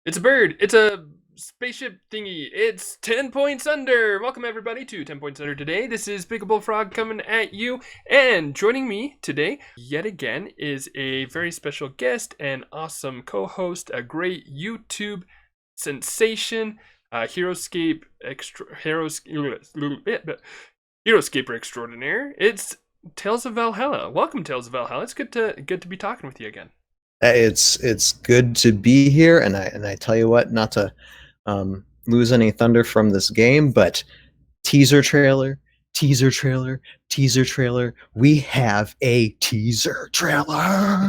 It's a bird. It's a spaceship thingy. It's 10 points under. Welcome, everybody, to 10 Points Under today. This is Big Bullfrog coming at you. And joining me today, yet again, is a very special guest and awesome co host, a great YouTube sensation, Heroscaper extraordinaire. It's Tales of Valhalla. Welcome, Tales of Valhalla. It's good to be talking with you again. It's good to be here, and I tell you what, not to lose any thunder from this game, but teaser trailer, teaser trailer, teaser trailer. We have a teaser trailer.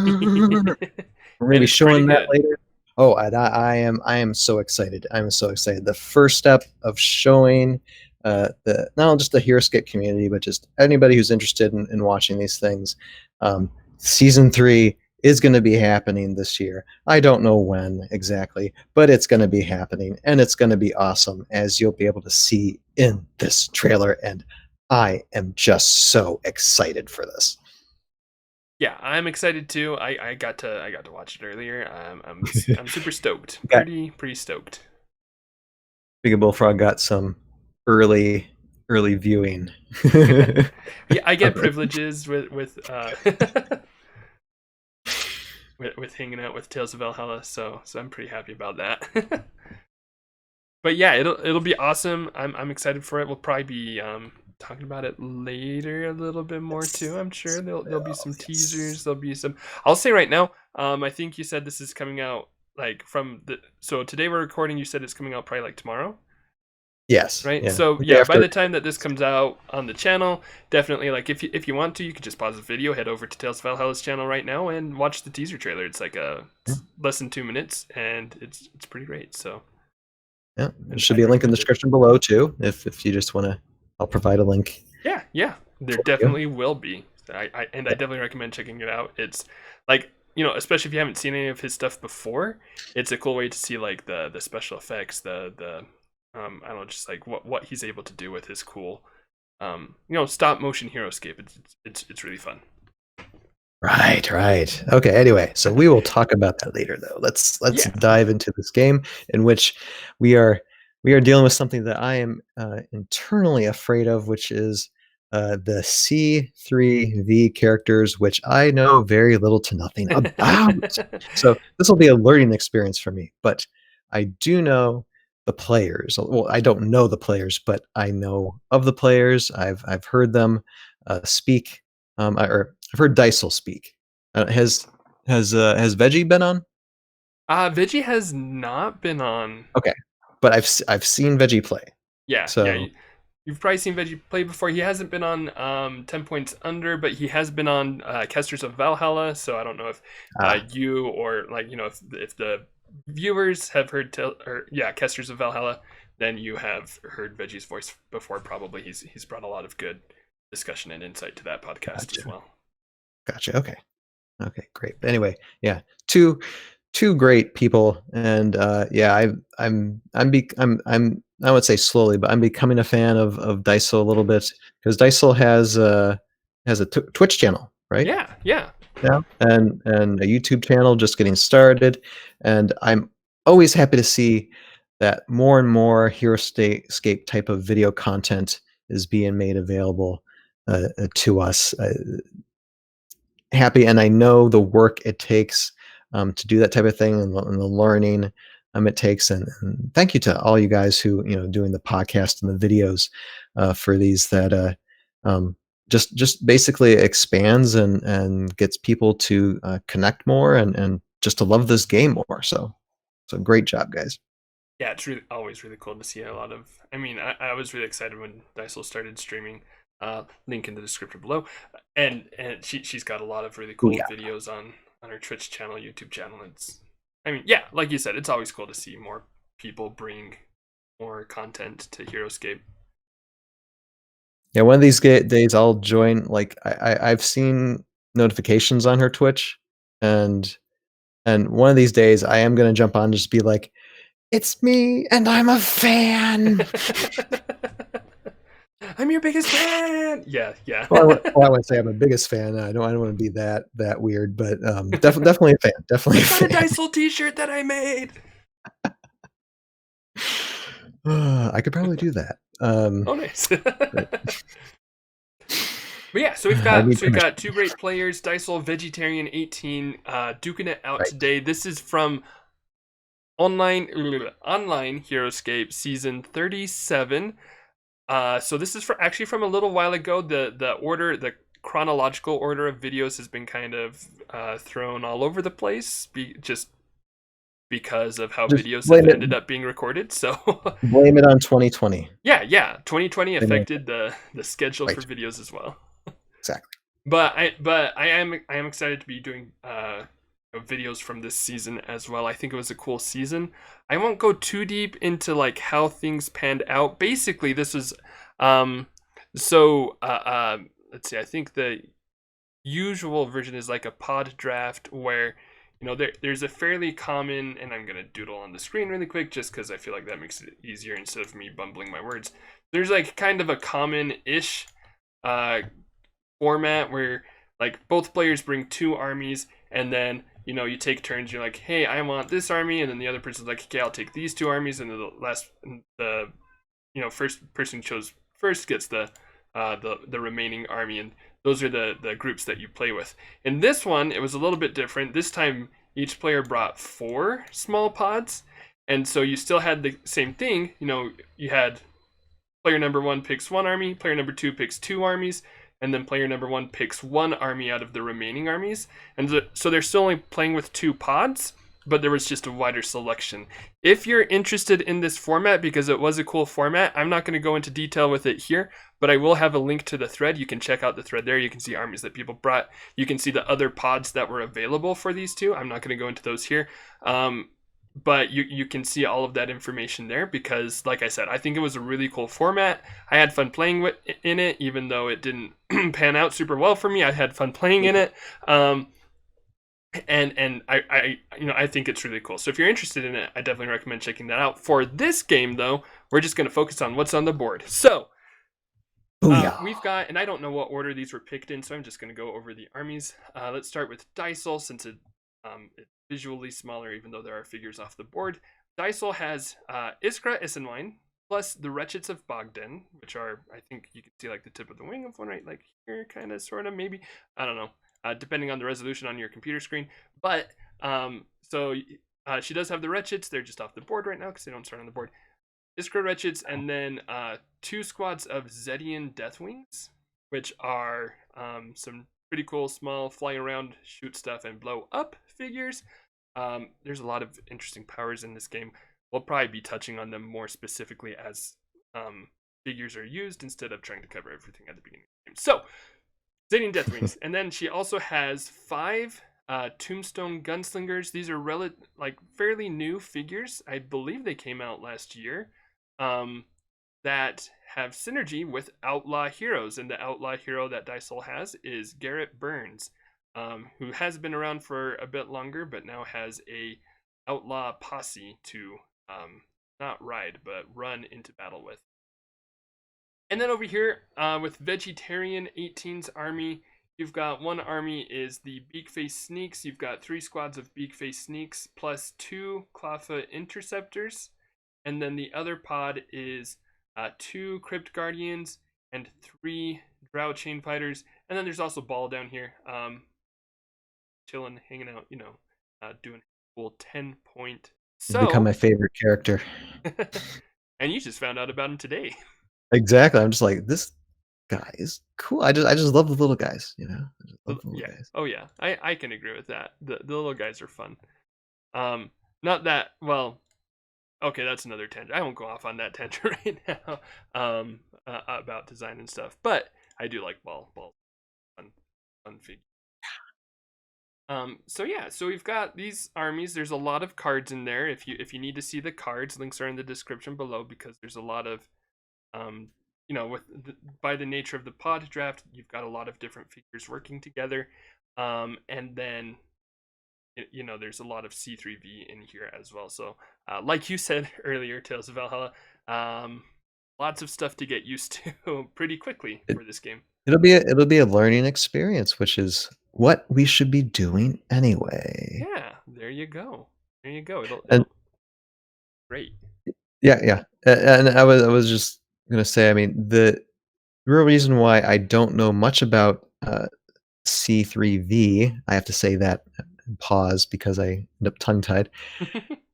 We're gonna And be it's pretty showing that good. later. Oh, I am so excited. I'm so excited. The first step of showing the not just the Heroscape community, but just anybody who's interested in watching these things. Season 3 is going to be happening this year. I don't know when exactly, but it's going to be happening, and it's going to be awesome, as you'll be able to see in this trailer. And I am just so excited for this. Yeah, I'm excited too. I got to watch it earlier. I'm super stoked. Got Pretty stoked. Big Bullfrog got some early viewing. Yeah, I get privileges with hanging out with Tales of Valhalla, so I'm pretty happy about that. But yeah, it'll be awesome. I'm excited for it. We'll probably be talking about it later a little bit more too. I'm sure there'll be some teasers. There'll be some. I'll say right now. I think you said this is coming out like from the. So today we're recording. You said it's coming out probably like tomorrow, Yes, right? yeah. So The day yeah, by after. the time that this comes out on the channel, definitely like if you want to, you could just pause the video, head over to Tales of Valhalla's channel right now, and watch the teaser trailer. It's like it's less than 2 minutes, and it's pretty great. So. Yeah, there should I'd be a link in the recommend it. description below too, if you just want to. I'll provide a link Yeah, there for you. definitely will be. I definitely recommend checking it out. It's like especially if you haven't seen any of his stuff before, it's a cool way to see like the special effects, the I don't know, just like what he's able to do with his cool stop motion Heroscape. It's really fun. Right, right. Okay. Anyway, so we will talk about that later, though. Let's Yeah, dive into this game in which we are we are dealing with something that I am internally afraid of, which is the C3V characters, which I know very little to nothing about. So this will be a learning experience for me. But I do know the players. Well, I don't know the players, but I know of the players. I've heard them speak. Or I've heard Dysole speak. Has Veggie been on? Veggie has not been on. Okay, but I've seen Veggie play. Yeah. So You've probably seen Veggie play before. He hasn't been on 10 Points Under, but he has been on Tales of Valhalla. So I don't know if ah, you or if the viewers have heard Tales of Valhalla, then you have heard Veggie's voice before. Probably he's brought a lot of good discussion and insight to that podcast as gotcha, well. gotcha. Okay, okay, great. But anyway, yeah, two great people, and yeah, I'm I would say slowly, but I'm becoming a fan of Dysole a little bit because Dysole has a Twitch channel, right? Yeah. Now, and a YouTube channel just getting started, and I'm always happy to see that more and more Heroscape type of video content is being made available to us. Happy, and I know the work it takes to do that type of thing, and the learning it takes. And thank you to all you guys who doing the podcast and the videos for these that um, just basically expands and gets people to connect more and just to love this game more. So great job, guys. Yeah, it's really always really cool to see a lot of. I mean, I was really excited when Dysel started streaming. Link in the description below, and she's got a lot of really Oh cool yeah. videos on her Twitch channel, YouTube channel. I mean, yeah, like you said, it's always cool to see more people bring more content to Heroscape. Yeah, one of these days I'll join. Like I've seen notifications on her Twitch, and one of these days I am gonna jump on and just be like, "It's me, and I'm a fan." I'm your biggest fan. Yeah. Well, I wouldn't say I'm the biggest fan. I don't want to be that weird, but definitely a fan. Definitely a I got a fan. Dysel T-shirt that I made. I could probably do that. Oh, nice. But But yeah, so I need we've permission. got two great players, Dysole vegietarian18, duking it out Right. today. This is from online Heroscape season 37. So this is actually from a little while ago. The chronological order of videos has been kind of thrown all over the place, just because of how Just videos have blame it. ended up being recorded. So Blame it on 2020. yeah, 2020 Blame it on affected the schedule for right. videos as well. Exactly. But I am excited to be doing videos from this season as well. I think it was a cool season. I won't go too deep into like how things panned out. Basically, this was um so let's see. I think the usual version is like a pod draft where there's a fairly common, and I'm gonna doodle on the screen really quick just because I feel like that makes it easier instead of me bumbling my words. There's like kind of a common-ish uh format where like both players bring two armies, and then you take turns. You're like, hey, I want this army, and then the other person's like, okay, I'll take these two armies, and then the first person chose first gets the remaining army, and those are the groups that you play with. In this one, it was a little bit different. This time, each player brought 4 small pods, and so you still had the same thing. You had player number 1 picks 1 army, player number 2 picks 2 armies, and then player number 1 picks 1 army out of the remaining armies. And so they're still only playing with 2 pods, but there was just a wider selection. If you're interested in this format, because it was a cool format, I'm not going to go into detail with it here, but I will have a link to the thread. You can check out the thread there. You can see armies that people brought. You can see the other pods that were available for these two. I'm not going to go into those here. But you can see all of that information there because, like I said, I think it was a really cool format. I had fun playing in it, even though it didn't pan out super well for me. I had fun playing in it, and I think it's really cool. So if you're interested in it, I definitely recommend checking that out. For this game, though, we're just going to focus on what's on the board. So Booyah. we've got, and I don't know what order these were picked in, so I'm just going to go over the armies. Let's start with Dysole, since it's visually smaller, even though there are figures off the board. Dysole has Iskra Isenwine, plus the Wretchets of Bogdan, which are, I think you can see like the tip of the wing of one right, like here, kind of, sort of, maybe. I don't know, depending on the resolution on your computer screen. But she does have the Wretchets. They're just off the board right now because they don't start on the board. Iskra Wretcheds, and then 2 squads of Zedian Deathwings, which are some pretty cool, small, fly around, shoot stuff, and blow up figures. There's a lot of interesting powers in this game. We'll probably be touching on them more specifically as figures are used instead of trying to cover everything at the beginning of the game. So, Zedian Deathwings. And then she also has 5 Tombstone Gunslingers. These are fairly new figures. I believe they came out last year. That have synergy with outlaw heroes, and the outlaw hero that Dysole has is Garrett Burns, who has been around for a bit longer, but now has a outlaw posse to not ride but run into battle with. And then over here with Vegetarian18's army, you've got one army is the Beakface Sneaks. You've got 3 squads of Beakface Sneaks plus 2 Clawfa Interceptors. And then the other pod is 2 Crypt Guardians and 3 Drow Chain Fighters. And then there's also Ball down here, chilling, hanging out, doing a cool 10-point. He's become my favorite character. And you just found out about him today. Exactly. I'm just like, this guy is cool. I just love the little guys, I just love the little guys. Oh yeah, I can agree with that. The little guys are fun. Not that well. Okay, that's another tangent. I won't go off on that tangent right now. About design and stuff, but I do like ball fun figure. So we've got these armies. There's a lot of cards in there. If you need to see the cards, links are in the description below because there's a lot of by the nature of the pod draft, you've got a lot of different figures working together, and then there's a lot of C3V in here as well. So like you said earlier, Tales of Valhalla, lots of stuff to get used to pretty quickly for this game. It'll be a learning experience, which is what we should be doing anyway. Yeah, there you go. It'll And great. yeah. And I was just gonna say, I mean, the real reason why I don't know much about C3V, I have to say that and pause because I end up tongue-tied,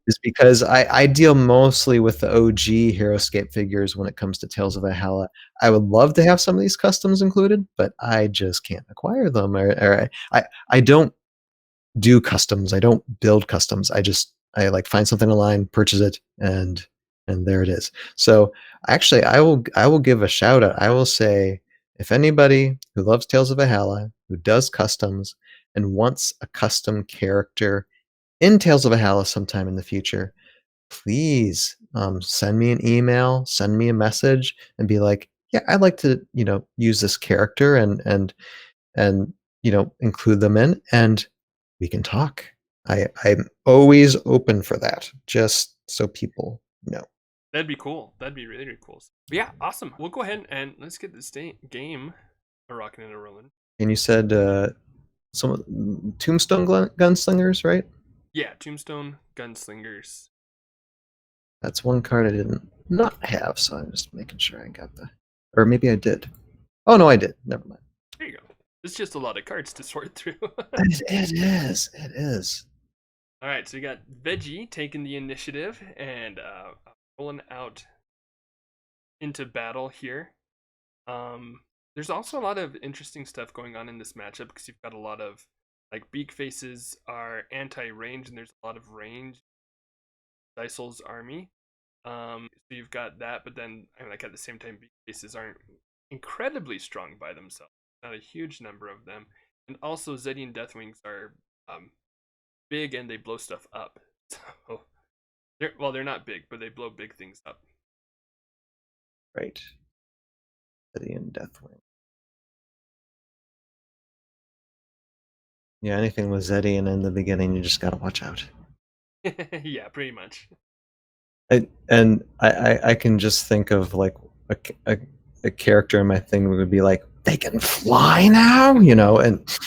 is because I deal mostly with the OG Heroscape figures when it comes to Tales of Valhalla. I would love to have some of these customs included, but I just can't acquire them, or I don't do customs. I don't build customs. I like find something online, purchase it, and there it is. So actually, I will give a shout out. I will say if anybody who loves Tales of Valhalla, who does customs, and wants a custom character in Tales of Valhalla sometime in the future, please send me an email, send me a message, and be like, yeah, I'd like to, use this character and include them in, and we can talk. I'm always open for that, just so people know. That'd be cool. That'd be really, really cool. But yeah, awesome. We'll go ahead and let's get this game a rocking and a rolling. And you said some Tombstone gunslingers, right? Yeah, Tombstone Gunslingers. That's one card I didn't not have, so I'm just making sure I got the, or maybe I did. Oh no, I did. Never mind. There you go. It's just a lot of cards to sort through. It is. It is. All right, so we got Veggie taking the initiative and rolling out into battle here. There's also a lot of interesting stuff going on in this matchup because you've got a lot of like beak faces are anti-range and there's a lot of range. Dysole's army. So you've got that, but then I mean, like at the same time, beak faces aren't incredibly strong by themselves. Not a huge number of them, and also Zedian Deathwings are big and they blow stuff up. So they're not big, but they blow big things up. Right. Gideon Deathwing. Yeah, anything with Zedian in the beginning, you just gotta watch out. Yeah, pretty much. I can just think of like a character in my thing would be like, they can fly now, and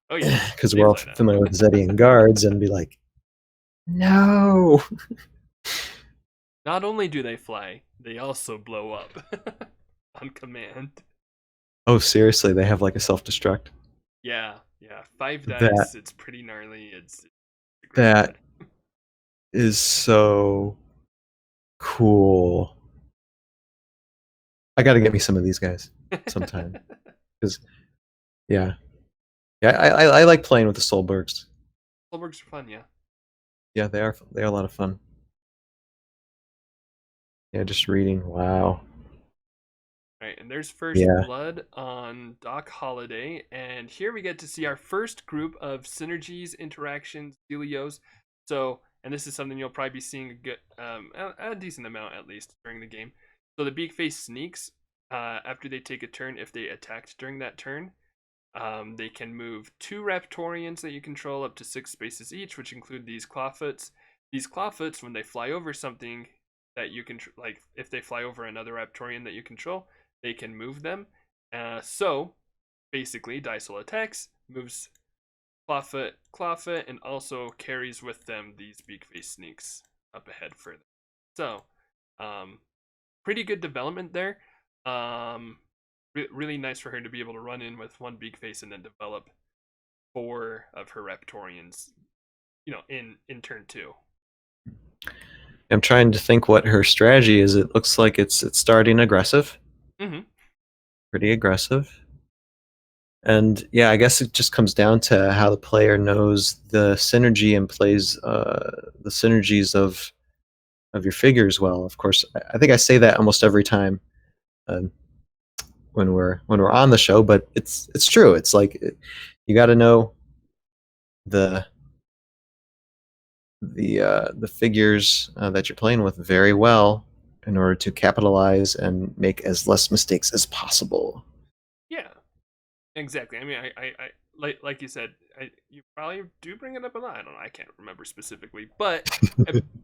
Oh yeah, because they we're all fly now. familiar with Zedian guards, and be like, no. Not only do they fly, they also blow up on command. Oh, seriously, they have like a self-destruct. Yeah, yeah. 5 dice. That It's pretty gnarly. It's a great that card. is so cool. I got to get me some of these guys sometime because yeah, yeah. I like playing with the Solbergs. Solbergs are fun, yeah. Yeah, they are a lot of fun. Yeah, just reading. Wow. Right, and there's first Yeah. blood on Doc Holiday, and here we get to see our first group of synergies, interactions, dealios. So, and this is something you'll probably be seeing a good, a decent amount at least during the game. So the beak face sneaks after they take a turn. If they attacked during that turn, they can move 2 Raptorians that you control up to 6 spaces each, which include these clawfoots. These clawfoots, when they fly over something that you can, like if they fly over another Raptorian that you control, they can move them. So basically, Dysole attacks, moves clawfoot, and also carries with them these beak face sneaks up ahead further. So, pretty good development there. Um, really nice for her to be able to run in with 1 beak face and then develop 4 of her Raptorians, in turn 2. I'm trying to think what her strategy is. It looks like it's starting aggressive, Mm-hmm. pretty aggressive. And yeah, I guess it just comes down to how the player knows the synergy and plays the synergies of your figures well. Of course, I think I say that almost every time um, when we're on the show, but it's true. It's like you got to know the the figures that you're playing with very well in order to capitalize and make as less mistakes as possible. Yeah, exactly. I mean, I like you said, you probably do bring it up a lot. I don't know. I can't remember specifically, but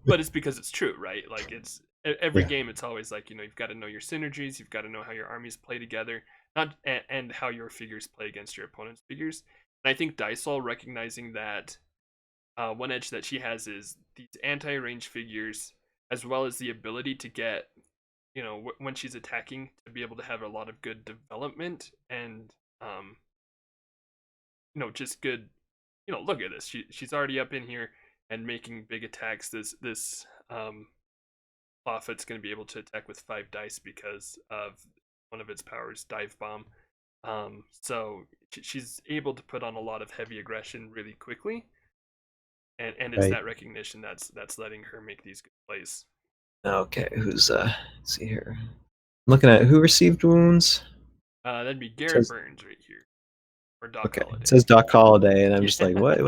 it's because it's true, right? Like it's every Yeah. game. It's always like you've got to know your synergies. You've got to know how your armies play together, not and how your figures play against your opponent's figures. And I think Dysole recognizing that one edge that she has is these anti-range figures as well as the ability to get, when she's attacking, to be able to have a lot of good development and, um, just good. Look at this. She's already up in here and making big attacks. This Clawfoot's going to be able to attack with 5 dice because of one of its powers, Dive Bomb. So she's able to put on a lot of heavy aggression really quickly, and it's Right. that recognition that's letting her make these good plays. Okay, who's let's see here. I'm looking at who received wounds. That'd be It Garrett says, Burns right here, or Doc okay, it Holliday. says Doc Holliday, and I'm just like, Yeah, what?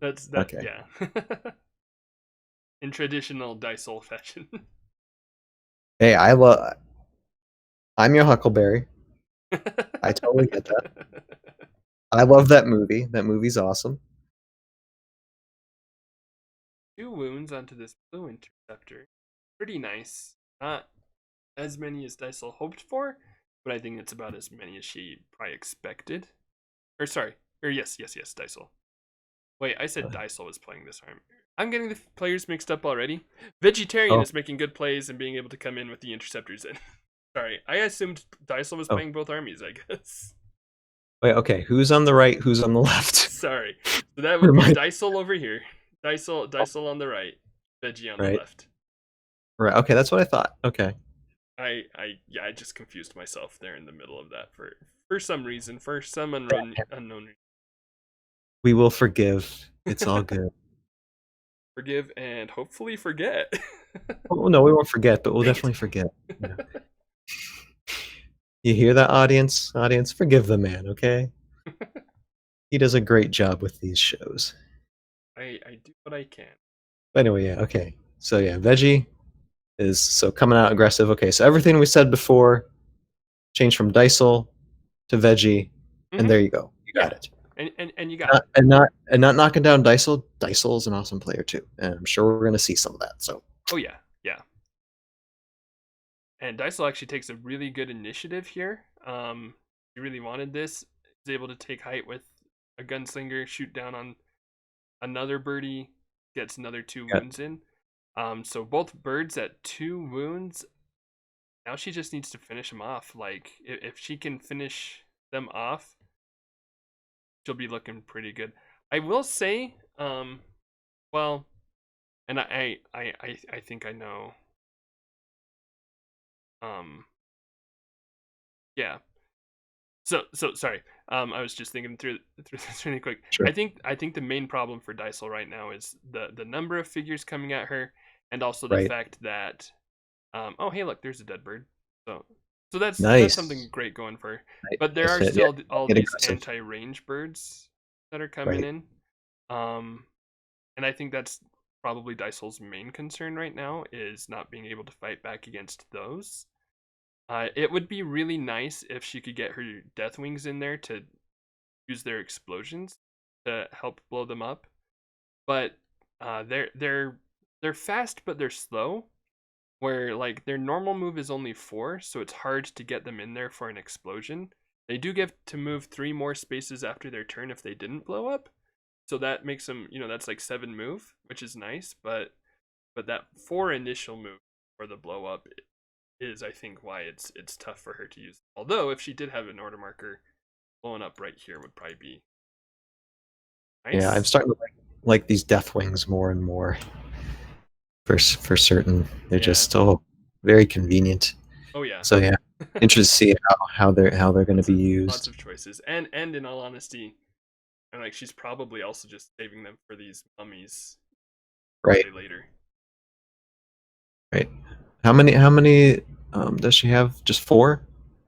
that's that. Okay. Yeah, in traditional Dysole fashion. Hey, I'm your Huckleberry. I totally get that. I love that movie. That movie's awesome. 2 wounds onto this blue interceptor. Pretty nice. Not as many as Dysel hoped for, but I think it's about as many as she probably expected. Or sorry, or yes, Dysel. Wait, I said Dysel was playing this arm. I'm getting the players mixed up already. Vegetarian Oh, is making good plays and being able to come in with the interceptors in. Sorry, I assumed Dysel was oh, playing both armies, I guess. wait. Okay, who's on the right? Who's on the left? Sorry. So that would be Remind. Dysel over here. Dysel on the right. Veggie on the Right. left. Right. Okay, that's what I thought. Okay. I just confused myself there in the middle of that for some reason, for some unknown reason. We will forgive. It's all good. Forgive and hopefully forget. Oh no, we won't forget, but we'll Dang definitely forget. Yeah. You hear that, audience? Audience, forgive the man, okay? He does a great job with these shows. I do what I can. But anyway, yeah, okay. So yeah, Veggie is so coming out aggressive. Okay, so everything we said before changed from Dysel to Veggie, and there you go. You got Yeah. it. And you got it. And not knocking down Dysel. Dysel is an awesome player too, and I'm sure we're gonna see some of that. So. Oh yeah, yeah. And Dysel actually takes a really good initiative here. He really wanted this. He's able to take height with a gunslinger, shoot down on another birdie, gets another 2 wounds in. So both birds at 2 wounds. Now she just needs to finish them off. Like if she can finish them off, she'll be looking pretty good. I will say, well, and I think I know. Um, yeah. So sorry. I was just thinking through this really quick. Sure. I think the main problem for Dysel right now is the number of figures coming at her, and also the Right. fact that, oh hey look, there's a dead bird. So that's Nice. something great going for her. Right. But there Nice are hit. still Yeah, all get these aggressive. anti-range birds that are coming Right. in. And I think that's probably Dysel's main concern right now, is not being able to fight back against those. It would be really nice if she could get her death wings in there to use their explosions to help blow them up. But they're fast, but they're slow. Where like their normal move is only 4, so it's hard to get them in there for an explosion. They do get to move 3 more spaces after their turn if they didn't blow up, so that makes them, that's like 7 move, which is nice. But that 4 initial move for the blow up is, I think, why it's tough for her to use. Although if she did have an order marker, blowing up right here would probably be nice. Yeah, I'm starting to like these death wings more and more. For certain, they're just very convenient. Oh yeah. So yeah, interested to see how they're going to be used. Lots of choices, and in all honesty, and like she's probably also just saving them for these mummies, right later. Right. How many does she have? Just 4?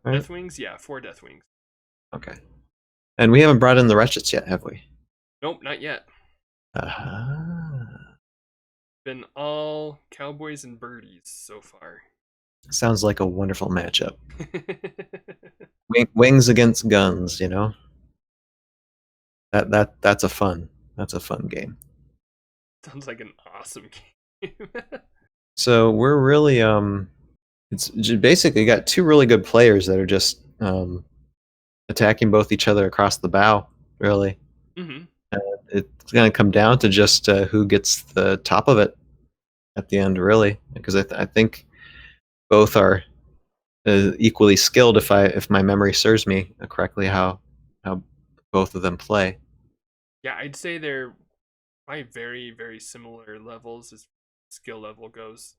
Right? Death wings, yeah, 4 death wings. Okay. And we haven't brought in the wretches yet, have we? Nope, not yet. Been all cowboys and birdies so far. Sounds like a wonderful matchup. Wings against guns, That's a fun game. Sounds like an awesome game. So we're really it's basically got 2 really good players that are just attacking both each other across the bow, really. Mm-hmm. It's going to come down to just who gets the top of it at the end, really, because I think both are equally skilled. If my memory serves me correctly, how both of them play. Yeah, I'd say they're by very, very similar levels as skill level goes.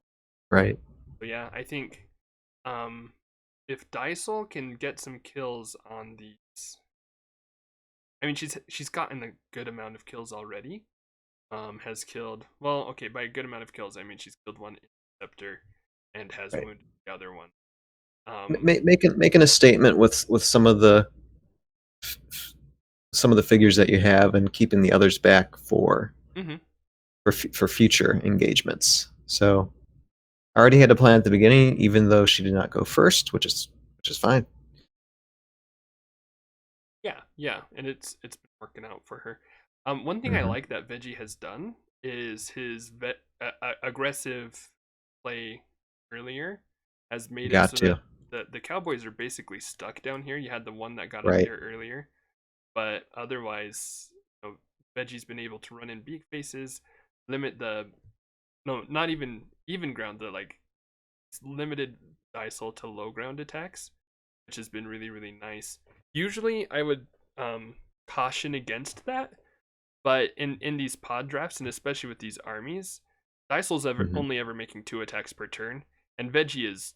Right. So yeah, I think um, if Dysole can get some kills on these, I mean she's gotten a good amount of kills already. Has killed, well, okay, by a good amount of kills I mean she's killed one interceptor and has Right. wounded the other one. Making a statement with some of the figures that you have, and keeping the others back Mm-hmm. for future engagements. So I already had a plan at the beginning, even though she did not go first, which is fine. Yeah, yeah, and it's been working out for her. One thing I Hmm. like that Veggie has done is his aggressive play earlier has made it Got so that to. the Cowboys are basically stuck down here. You had the one that got up Right. here earlier, but otherwise, Veggie's been able to run in beak faces, limit the no, not even ground, the like limited Dysol to low ground attacks, which has been really, really nice. Usually, I would um, caution against that, but in these pod drafts, and especially with these armies, Dysol's Hmm. only ever making 2 attacks per turn, and Veggie is,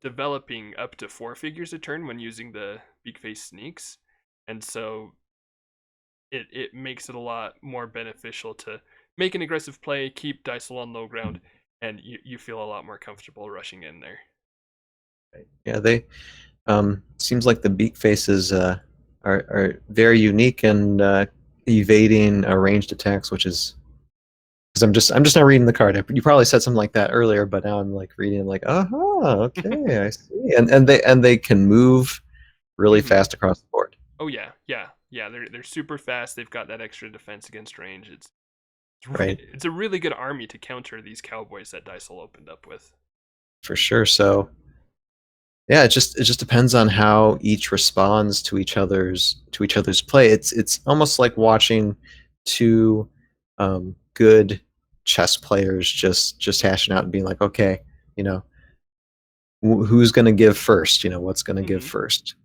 developing up to 4 figures a turn when using the Beak Face sneaks, and so it makes it a lot more beneficial to make an aggressive play, keep Dysol on low ground, and you feel a lot more comfortable rushing in there. Yeah, they seems like the beak faces are very unique, and evading ranged attacks, which is because I'm just not reading the card. You probably said something like that earlier, but now I'm like reading, like, okay, I see. And they can move really Hmm. fast across the board. Oh yeah, yeah, yeah. They're super fast. They've got that extra defense against range. Right. It's a really good army to counter these Cowboys that Dysel opened up with. For sure. So yeah, it just depends on how each responds to each other's play. It's almost like watching two good chess players just hashing out and being like, okay, you know, who's going to give first? What's going to give Hmm. first?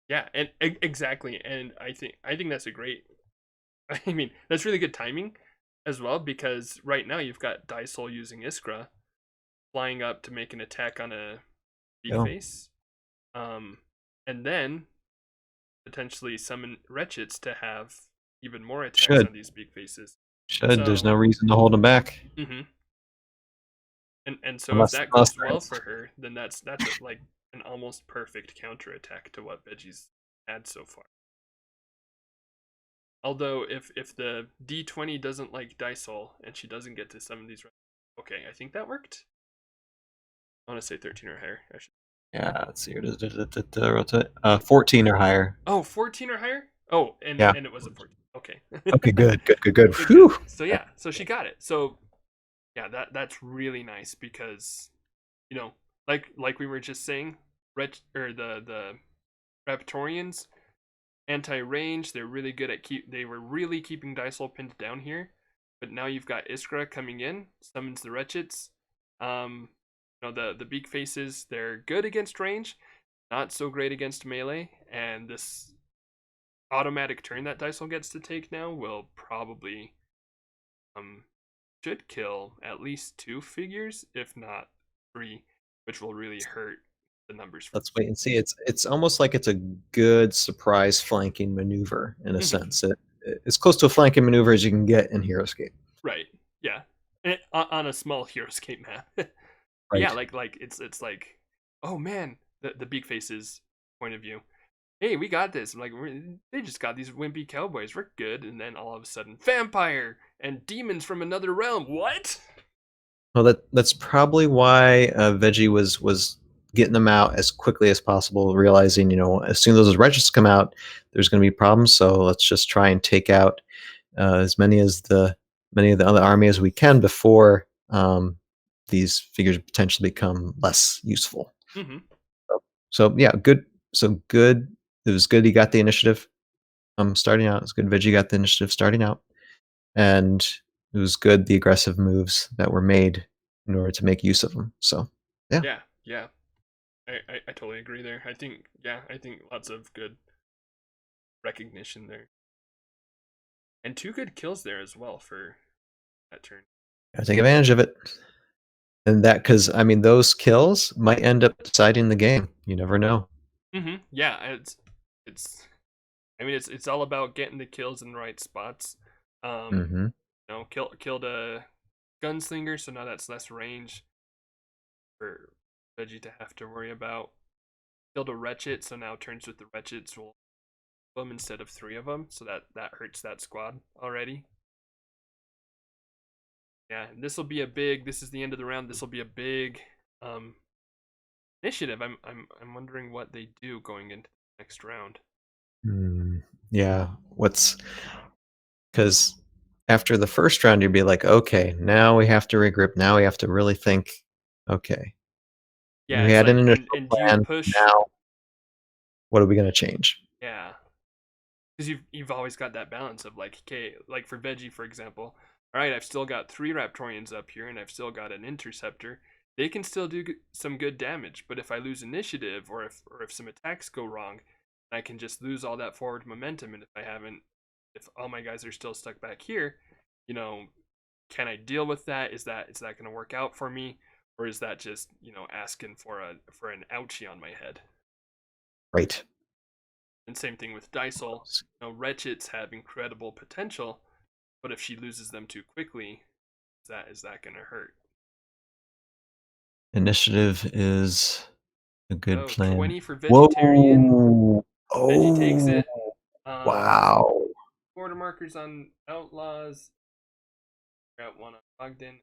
Yeah, and exactly. And I think that's a great. I mean, that's really good timing as well because right now you've got Dysel using Iskra flying up to make an attack on a beak Oh, face, um, and then potentially summon Wretchets to have even more attacks should on these beak faces. should. There's So, no reason to hold them back, hmm and so if unless that unless goes there well is. for her, then that's like an almost perfect counterattack to what Veggie's had so far. Although if the D20 doesn't like Dysol and she doesn't get to summon these, okay, I think that worked. I want to say 13 or higher. I should. Yeah, let's see. Rotate. 14 or higher. Oh, 14 or higher. Oh, and Yeah. and it was a 14. Okay. Okay. Good. Good. Good. Good. Good, good. Whew. So yeah, so she got it. So yeah, that's really nice because like we were just saying, or the Raptorians anti-range. They're really good at They were really keeping Dysol pinned down here, but now you've got Iskra coming in, summons the Wretchets. Um, the beak faces. They're good against range, not so great against melee, and this automatic turn that Dysol gets to take now will probably um should kill at least 2 figures, if not 3, which will really hurt the numbers for. Let's wait and see. It's almost like it's a good surprise flanking maneuver in a Mhm. sense. It's close to a flanking maneuver as you can get in Heroscape. Right. Yeah. On a small Heroscape map. Yeah, Right. like it's like, oh man, the beak faces point of view. Hey, we got this. Like they just got these wimpy cowboys. We're good. And then all of a sudden, vampire and demons from another realm. What? Well, that's probably why Veggie was getting them out as quickly as possible, realizing, as soon as those registers come out, there's going to be problems. So let's just try and take out as many of the other army as we can before these figures potentially become less useful. Mm-hmm. So yeah, good. So good. It was good he got the initiative starting out. It's good Veggie got the initiative starting out, and it was good the aggressive moves that were made in order to make use of them. So, yeah. Yeah, yeah. I totally agree there. I think lots of good recognition there. And two good kills there as well for that turn. Gotta take advantage of it. And that, because I mean, those kills might end up deciding the game. You never know. Yeah, it's I mean it's all about getting the kills in the right spots. Mm-hmm. Killed a gunslinger, so now that's less range for Veggie to have to worry about. Killed a wretched, so now turns with the wretcheds will them instead of three of them, so that hurts that squad already. Yeah, this will be a big. This is the end of the round. This will be a big um, initiative. I'm wondering what they do going into the next round. Yeah. Because after the first round, you'd be like, okay, now we have to regroup. Now we have to really think. Okay, Yeah, we it's had an like initial and do you plan. push? Now, what are we going to change? Yeah, because you've always got that balance of like, okay, like for Veggie, for example. All right, I've still got three Raptorians up here, and I've still got an Interceptor. They can still do some good damage, but if I lose initiative or if some attacks go wrong, I can just lose all that forward momentum. And if all my guys are still stuck back here, you know, can I deal with that? Is that going to work out for me, or is that just asking for an ouchie on my head? Right. And same thing with Dysole. Wretcheds have incredible potential, but if she loses them too quickly, is that going to hurt? Initiative is a good Oh, plan. 20 for vegetarian. Whoa. Veggie takes Oh, it. wow. Border markers on outlaws. Got one on Ogden.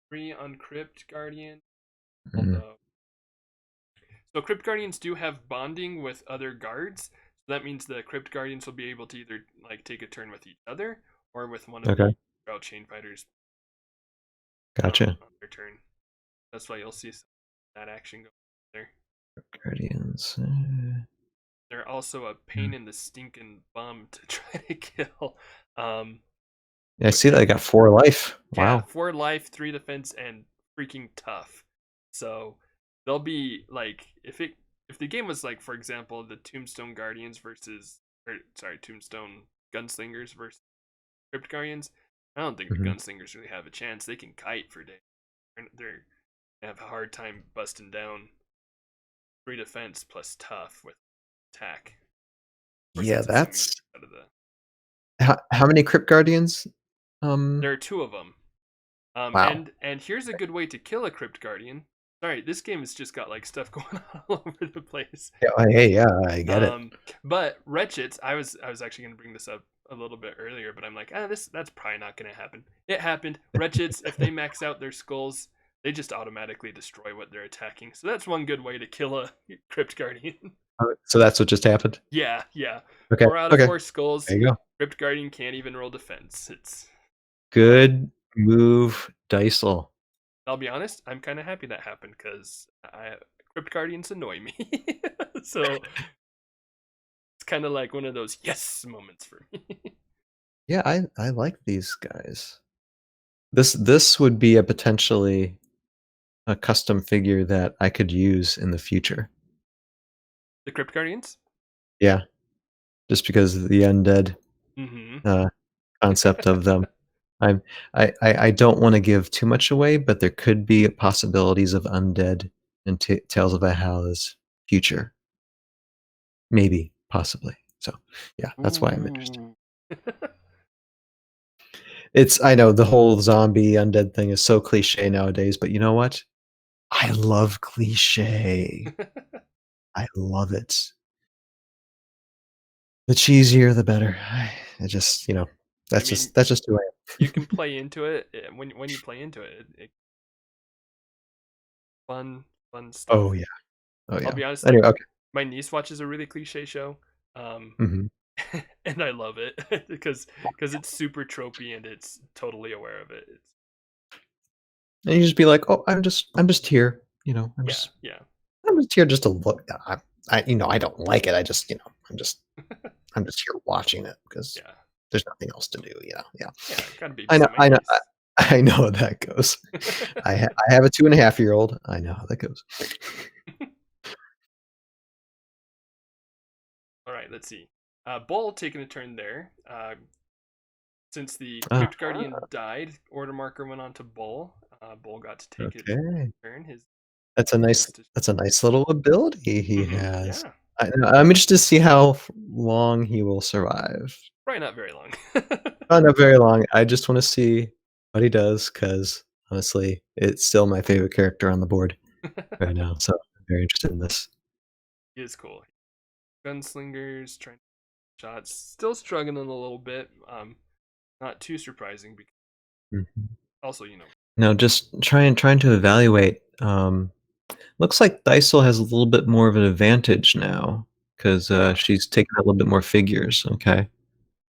Three on Crypt Guardian. Mhm. Although, so Crypt Guardians do have bonding with other guards. So that means the Crypt Guardians will be able to either like take a turn with each other or with one of Okay. the Drought Chain Fighters Gotcha. on their turn. That's why you'll see that action go there. Guardians. They're also a pain in the stinking bum to try to kill. Um, Yeah, I but see that I got 4 life. yeah, Wow. 4 life, 3 defense, and freaking tough. So they'll be like if the game was like, for example, the Tombstone Guardians versus Tombstone Gunslingers versus Crypt Guardians. I don't think the Mhm. Gunslingers really have a chance. They can kite for days. They have a hard time busting down 3 defense plus tough with attack. Of course, Yeah, that's assuming that's out of the. how many Crypt Guardians? There are two of them. Wow. And here's a good way to kill a Crypt Guardian. Sorry, this game has just got like stuff going on all over the place. Yeah, hey, yeah, I get it. But Wretcheds, I was actually gonna bring this up a little bit earlier, but I'm like, that's probably not gonna happen. It happened. Wretcheds, if they max out their skulls, they just automatically destroy what they're attacking. So that's one good way to kill a Crypt Guardian. So that's what just happened? Yeah, yeah. Okay, 4 out of okay. 4 skulls. There you go. Crypt Guardian can't even roll defense. It's fun. Good move, Dysole. I'll be honest, I'm kind of happy that happened because Crypt Guardians annoy me. So it's kind of like one of those yes moments for me. Yeah, I like these guys. This would be a potentially a custom figure that I could use in the future. The Crypt Guardians? Yeah, just because of the undead Mm-hmm. uh, concept of them. I'm I don't want to give too much away, but there could be possibilities of undead in Tales of Valhalla's future. Maybe, possibly. So, yeah, that's why I'm interested. Ooh. I know the whole zombie undead thing is so cliche nowadays, but you know what? I love cliche. I love it. The cheesier, the better. I just, I mean, that's just who I you am. can play into it when you play into it fun Oh stuff. yeah. Oh I'll yeah. be honest, like Anyway, okay. my niece watches a really cliche show, um, Mhm. and I love it because it's super tropey and it's totally aware of it. It's, And you just be like, "Oh, I'm just here, yeah, yeah, I'm just here just to look. I don't like it. I just, I'm just here watching it because yeah, there's nothing else to do. Yeah, yeah. yeah. Gotta I know, babysit my I know, niece. I know how that goes. I have a 2.5-year-old. I know how that goes. All right, let's see. Bull taking a turn there. Since the Crypt Guardian Uh-huh. died, Order Marker went on to Bull. Bull got to take his Okay. turn. His chance to. That's a nice little ability he has. Yeah, I'm interested to see how long he will survive. probably not very long. Not very long. I just want to see what he does because honestly, it's still my favorite character on the board right now. So I'm very interested in this. He is cool. Gunslingers trying shots, still struggling a little bit. Not too surprising because Mhm. also Now, just trying to evaluate. Looks like Dysole has a little bit more of an advantage now because yeah, she's taking a little bit more figures. Okay,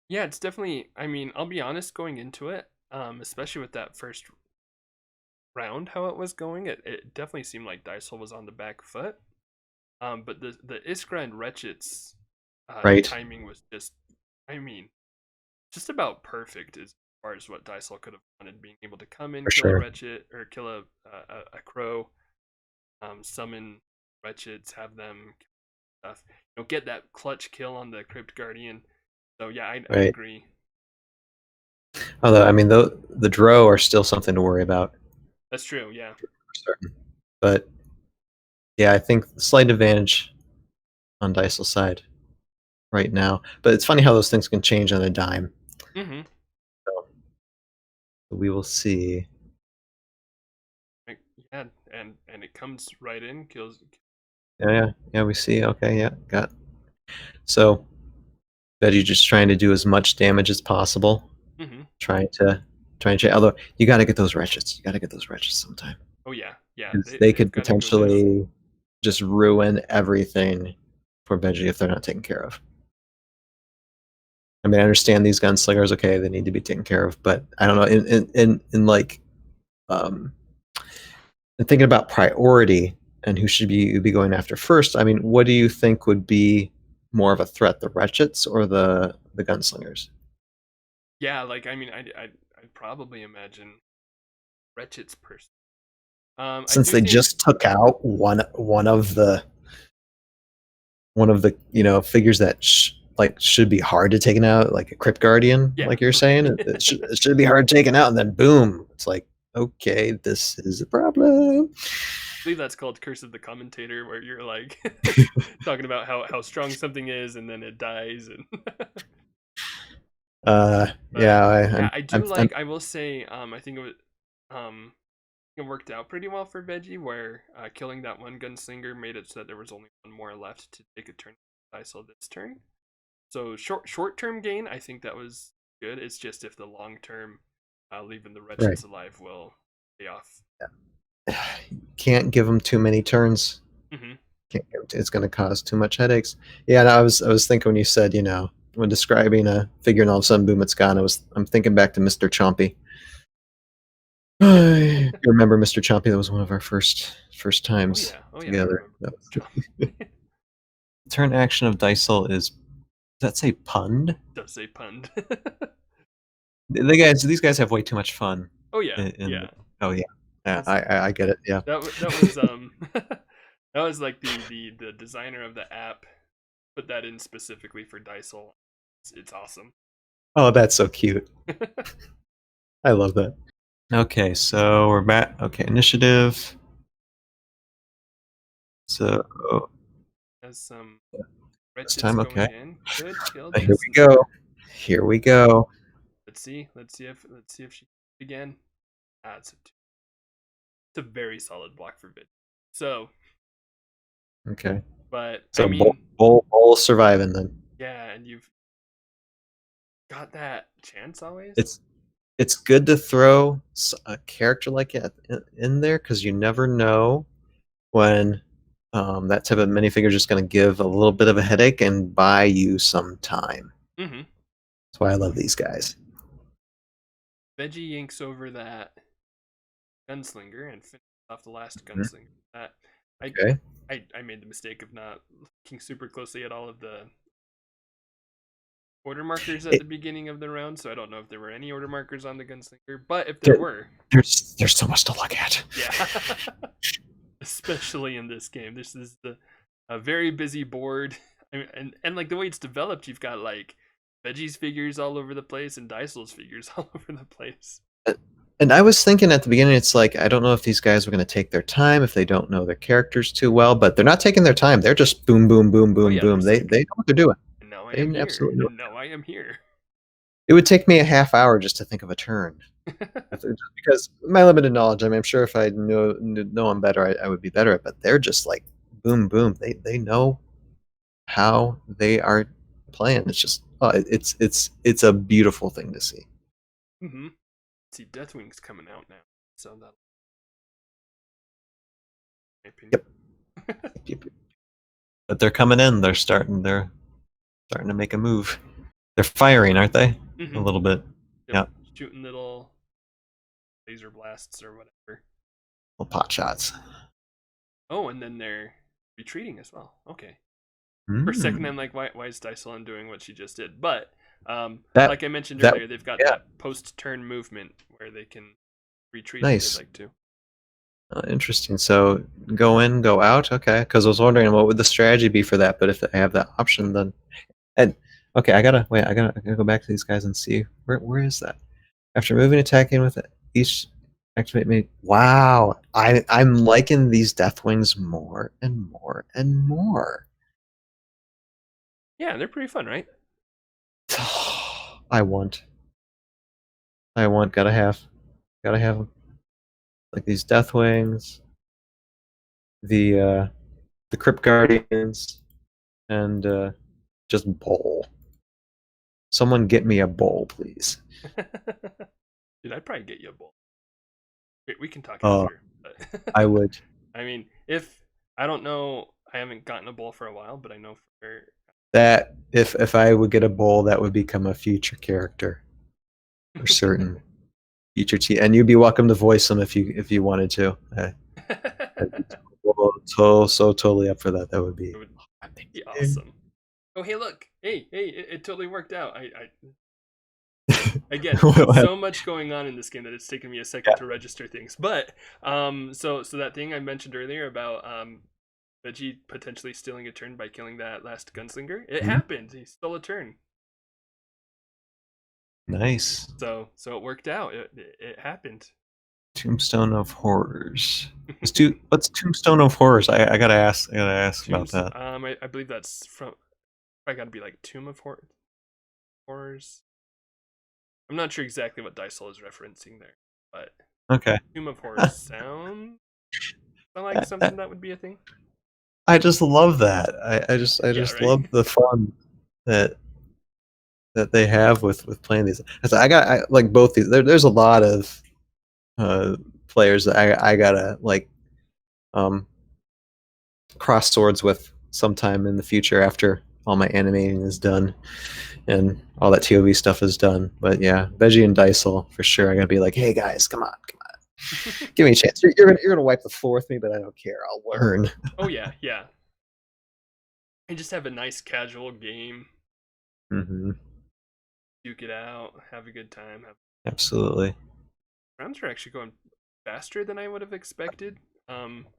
yeah, it's definitely. I mean, I'll be honest, going into it, especially with that first round, how it was going, it definitely seemed like Dysel was on the back foot. But the Iskra and Wretched's right, timing was just, I mean, just about perfect as far as what Dysel could have wanted, being able to come in, for kill a sure. Wretched or kill a crow, summon Wretcheds, have them stuff, get that clutch kill on the Crypt Guardian. So yeah, I Right. agree. Although, I mean, the Drow are still something to worry about That's true. Yeah. for certain. But yeah, I think slight advantage on Dysel's side right now. But it's funny how those things can change on a dime. Mm-hmm. So we will see. Like, yeah, and it comes right in, kills. Yeah. We see. Okay, yeah, got. So Veggie just trying to do as much damage as possible. Mm-hmm. Trying to although you got to get those wretches. You got to get those wretches sometime Oh yeah, yeah. 'cause They they they've could got to go this. potentially just ruin everything for Veggie if they're not taken care of. I mean, I understand these gunslingers. Okay, they need to be taken care of, but I don't know. In like, um, in thinking about priority and who should be going after first. I mean, what do you think would be more of a threat, the wretches or the gunslingers? Yeah, like I mean, I'd probably imagine Wretched's person. I Since do they think. just took out one of the figures that like should be hard to taken out, like a crypt guardian, Yeah, like you're saying it should be hard taken out, and then boom, it's like, okay, this is a problem. I believe that's called Curse of the Commentator, where you're like talking about how strong something is, and then it dies. And but Yeah, yeah, I do like. I will say, I think um, it worked out pretty well for Veggie, where killing that one gunslinger made it so that there was only one more left to take a turn. I saw this turn, so short term gain. I think that was good. It's just if the long term, leaving the right. wretches alive will pay off. Can't give them too many turns. Hmm. It's going to cause too much headaches. Yeah, and I was thinking when you said, when describing a figure and all of a sudden boom, it's gone. I'm thinking back to Mr. Chompy. You remember Mr. Chompy? That was one of our first times Oh yeah, I together. remember. That was turn action of Dysel is, does that say pund? Does say pund. These guys have way too much fun. Oh yeah, In yeah. oh yeah, yeah. That's I get it. Yeah. that was that was like the designer of the app put that in specifically for Dysol. It's awesome. Oh, that's so cute. I love that. Okay, so we're back. Okay, initiative. So Has some this wretches time, okay. going in. Could kill Here this. we go. Here we go. Let's see. Let's see if she again. It's a very solid block for Vid. So, Okay. but I So mean, Bull surviving then. yeah, and you've got that chance always. It's it's good to throw a character like it in there because you never know when that type of minifigure is just going to give a little bit of a headache and buy you some time. Mm-hmm. That's why I love these guys. Veggie yanks over that gunslinger and finishes off the last Mhm. gunslinger. That I, Okay. I made the mistake of not looking super closely at all of the order markers at It, the beginning of the round, so I don't know if there were any order markers on the gunslinger. But if there there, were, there's so much to look at. yeah, especially in this game, this is a very busy board. I mean, and like the way it's developed, you've got like Veggie's figures all over the place and Dysole's figures all over the place. And I was thinking at the beginning, it's like, I don't know if these guys were going to take their time, if they don't know their characters too well, but they're not taking their time. They're just boom, boom, boom, Oh boom, yeah, boom. there's They like, know what they're doing. and now I They am here, absolutely know. and now I am here. It would take me a half hour just to think of a turn. Because my limited knowledge, I mean, I'm sure if I know them better, I would be better at it, but they're just like boom, boom. They know how they are playing. It's just, it's a beautiful thing to see. Mm-hmm. See, Deathwing's coming out now, so that. Yep. But they're coming in. They're starting to make a move. They're firing, aren't they? Mm-hmm. A little bit. Yep. Shooting little laser blasts or whatever. Little pot shots. Oh, and then they're retreating as well. Okay. For a second, I'm like, why is Dysole doing what she just did? But like I mentioned earlier, they've got that post-turn movement where they can retreat if they'd like to. Interesting. So go in, go out. Okay. Because I was wondering what would the strategy be for that. But if I have that option, then okay, I gotta go back to these guys and see where is that. After moving, attacking with it, each activate me. Wow, I'm liking these Deathwings more and more and more. Yeah, they're pretty fun, right? I want. Gotta have them. Like these Deathwings, the Crypt Guardians, and just bowl. Someone get me a bowl, please. Dude, I'd probably get you a bowl. We can talk Oh, after. But I would. I mean, if I don't know, I haven't gotten a bowl for a while, but I know for That if I would get a bowl, that would become a future character for certain. Future T, and you'd be welcome to voice them if you wanted to. I'd be so totally up for that. That would be awesome. Oh, hey, look! Hey, it totally worked out. Again, so much going on in this game that it's taken me a second to register things. But so that thing I mentioned earlier about Veggie potentially stealing a turn by killing that last gunslinger, it happened. He stole a turn. Nice. So it worked out. It happened. Tombstone of Horrors. What's Tombstone of Horrors? I gotta ask about that. I believe that's from. I gotta be like Tomb of Horrors. I'm not sure exactly what Dysole is referencing there, but okay. Tomb of Horrors sound like something that would be a thing. I just love that. I just love the fun that they have with playing these. I like both these. There's a lot of players that I gotta like cross swords with sometime in the future after all my animating is done and all that TOV stuff is done. But yeah, Veggie and Dysole for sure. I gotta be like, hey guys, come on, give me a chance. You're gonna wipe the floor with me, but I don't care. I'll learn. Oh yeah. And just have a nice casual game. Mm-hmm. Duke it out, have a good time. Absolutely. Rounds are actually going faster than I would have expected.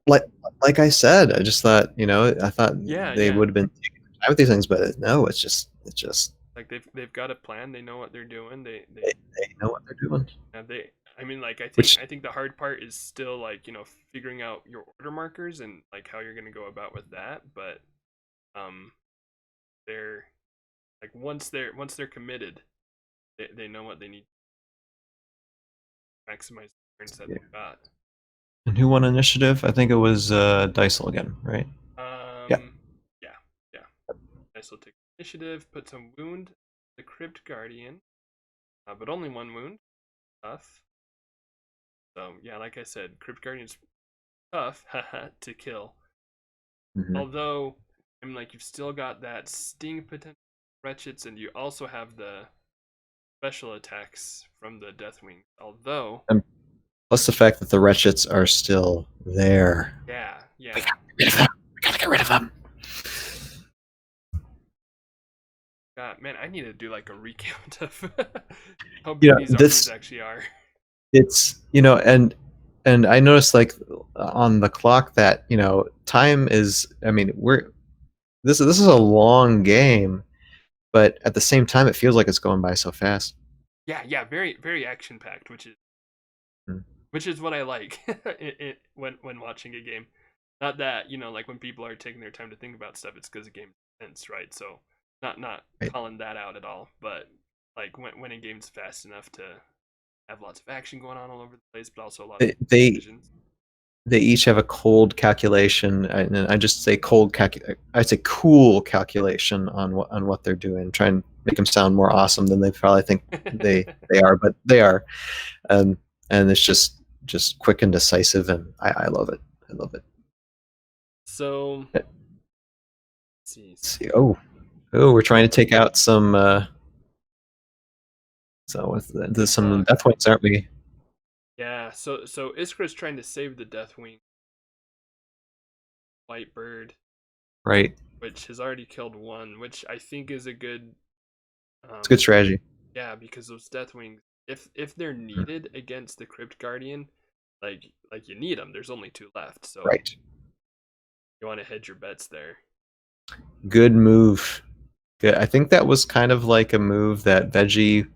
Like I said, I just thought, I thought they would have been taking time with these things, but no, it's just like they've got a plan. They know what they're doing. They know what they're doing. I mean, like I think the hard part is still like figuring out your order markers and like how you're gonna go about with that. But they're like once they're committed, they know what they need to maximize the turns that they've got. And who won initiative? I think it was Dysole again, right? Yeah. Dysole took initiative, put some wound. The Crypt Guardian, but only one wound. Tough. So yeah, like I said, Crypt Guardian's tough to kill. Mm-hmm. Although, I mean, like you've still got that sting potential wretchets, and you also have the special attacks from the Deathwing. Although, plus the fact that the wretchets are still there. Yeah. We gotta get rid of them. Got man, I need to do like a recount of how You big know, these armies this actually are. it's and I noticed like on the clock that time is. I mean, we're this is a long game, but at the same time, it feels like it's going by so fast. Yeah, yeah, very very action packed, Mm. which is what I like when watching a game. Not that like when people are taking their time to think about stuff, it's because the game's intense, right? So not Right. calling that out at all, but like when a game's fast enough to have lots of action going on all over the place, but also a lot of They decisions. they each have a cold calculation, and I just say I say cool calculation on what they're doing, try and make them sound more awesome than they probably think they are, but they are. Um, and it's just quick and decisive, and I love it. I love it. So Let's let's see. see. Oh, we're trying to take out some. There's Good some luck. death wings, aren't we? Yeah, so Iskra's trying to save the Deathwing White Bird, Right. which has already killed one, which I think is a good It's a good strategy. yeah, because those Deathwings, if they're needed against the Crypt Guardian, like you need them. There's only two left, so Right. you want to hedge your bets there. Good move. Good. I think that was kind of like a move that Veggie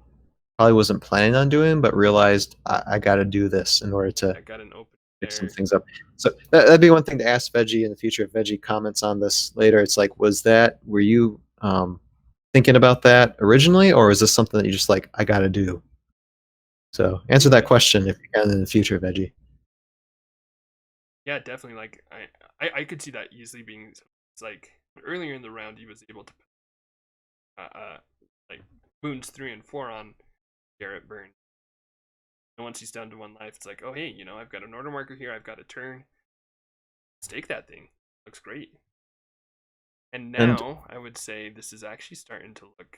probably wasn't planning on doing, but realized I got to do this in order to I got an open mix some there. things up. So that'd be one thing to ask Veggie in the future. If Veggie comments on this later, it's like, were you thinking about that originally, or is this something that you just like, I got to do? So answer that Yeah, question if you can in the future, Veggie. yeah, definitely. Like I could see that easily being. It's like earlier in the round, he was able to like wounds 3 and 4 on Garrett Burn. And once he's down to 1 life, it's like, oh hey, I've got an order marker here. I've got a turn. Let's take that thing. Looks great. And And now I would say this is actually starting to look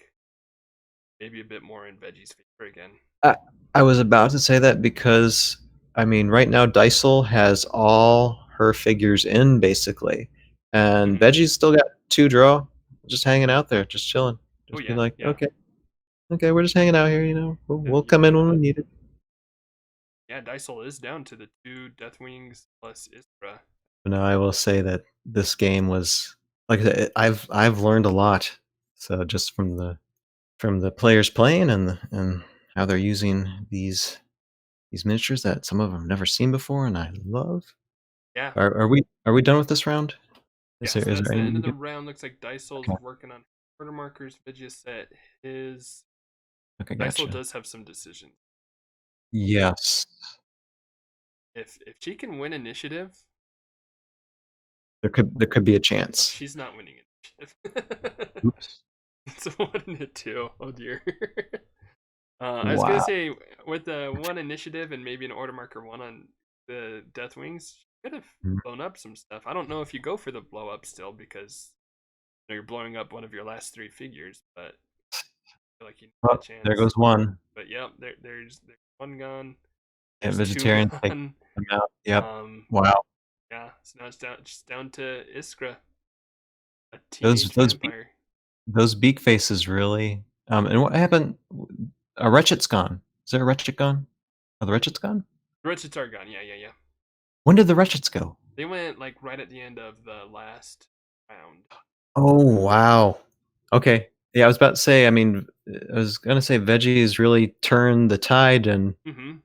maybe a bit more in Veggie's favor again. I, I was about to say that because I mean, right now Dysole has all her figures in basically, and Mm-hmm. Veggie's still got two draw, just hanging out there, just chilling, Oh just be yeah, like, yeah. okay, okay, we're just hanging out here, we'll Yep, come in yep. when we need it. Yeah, Dysol is down to the 2 Deathwings plus Isra. But no, I will say that this game was like I said, I've learned a lot, so just from the players playing and how they're using these miniatures that some of them have never seen before, and I love. Yeah, Are we done with this round? yeah. Is So there that's the anything end you of the get? round. Looks like Dysol's Okay, working on order markers. Veggie set his. okay, Dysol gotcha. does have some decisions. Yes, If she can win initiative, there could be a oh, chance. she's not winning initiative. Oops. So what an it two. Oh dear. I was gonna Wow. say with the 1 initiative and maybe an order marker 1 on the Deathwings, she could have Mm. blown up some stuff. I don't know if you go for the blow up still because you're blowing up one of your last 3 figures, but I feel like you need Oh, a there chance. goes one. But yep, there's one gone. Yeah, There's two vegetarian take gone. them out. Yep. Um, Wow. yeah. So now it's down to Iskra, a Those teenage those beak, vampire. those beak faces really. And what happened? A wretched's gone. Is there a wretched gone? Are the wretcheds gone? The Wretcheds are gone. Yeah, yeah, yeah. When did the wretcheds go? They went like right at the end of the last round. Oh wow. Okay. Yeah, I was about to say. I mean, I was gonna say veggie has really turned the tide, and Mm-hmm.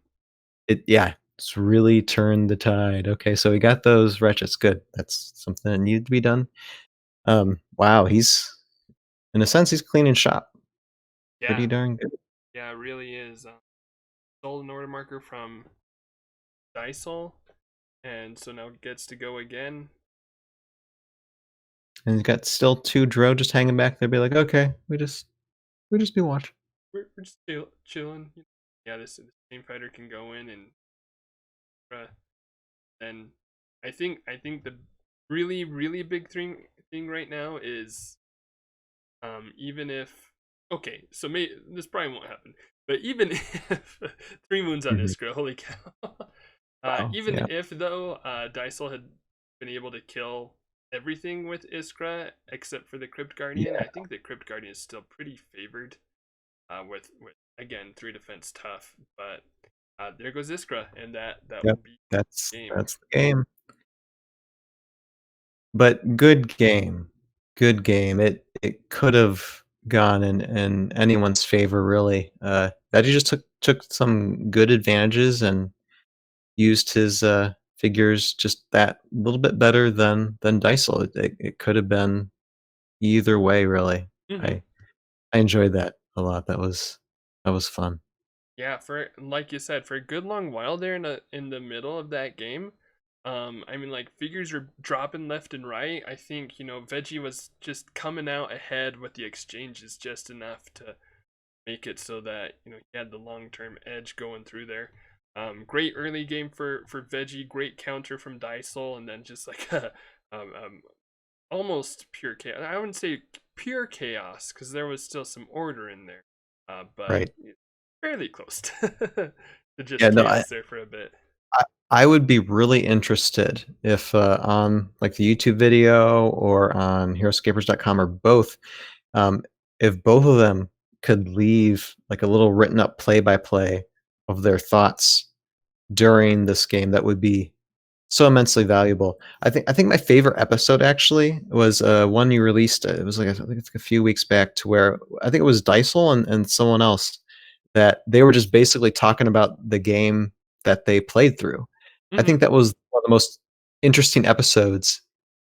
yeah, it's really turned the tide. Okay, so we got those wretches. Good. That's something that needed to be done. Wow, he's in a sense he's cleaning shop. Yeah, Pretty darn good. yeah, it really is. Stole an order marker from Dysol, and so now gets to go again. And he's got still two Dro just hanging back there. Be like, okay, we just be watching. We're just chilling. Yeah, this team fighter can go in and then I think the really really big thing right now is even if okay, so this probably won't happen, but even if 3 moons on Mhm. Iskra, holy cow! Wow. Even Yeah. if though Dysel had been able to kill everything with Iskra except for the Crypt Guardian. Yeah, I think the Crypt Guardian is still pretty favored. With again 3 defense tough, but there goes Iskra, and that yep. will be That's the game. that's the game. But good game. Good game. It could have gone in anyone's favor really. That he just took some good advantages and used his figures just that little bit better than Dysole. It could have been either way really. Hmm. I enjoyed that a lot. That was fun. Yeah, for like you said, for a good long while there in the middle of that game, I mean like figures were dropping left and right. I think Veggie was just coming out ahead with the exchanges just enough to make it so that he had the long term edge going through there. Great early game for Veggie, great counter from Dysole, and then just like almost pure chaos. I wouldn't say pure chaos because there was still some order in there, but Right. fairly close to Yeah, just no, chaos there for a bit. I I would be really interested if on like the YouTube video or on heroscapers.com or both, um, if both of them could leave like a little written up play by play of their thoughts during this game, that would be so immensely valuable. I think my favorite episode actually was one you released. It was like I think it's like a few weeks back to where I think it was Dysel and someone else that they were just basically talking about the game that they played through. I Hmm. think that was one of the most interesting episodes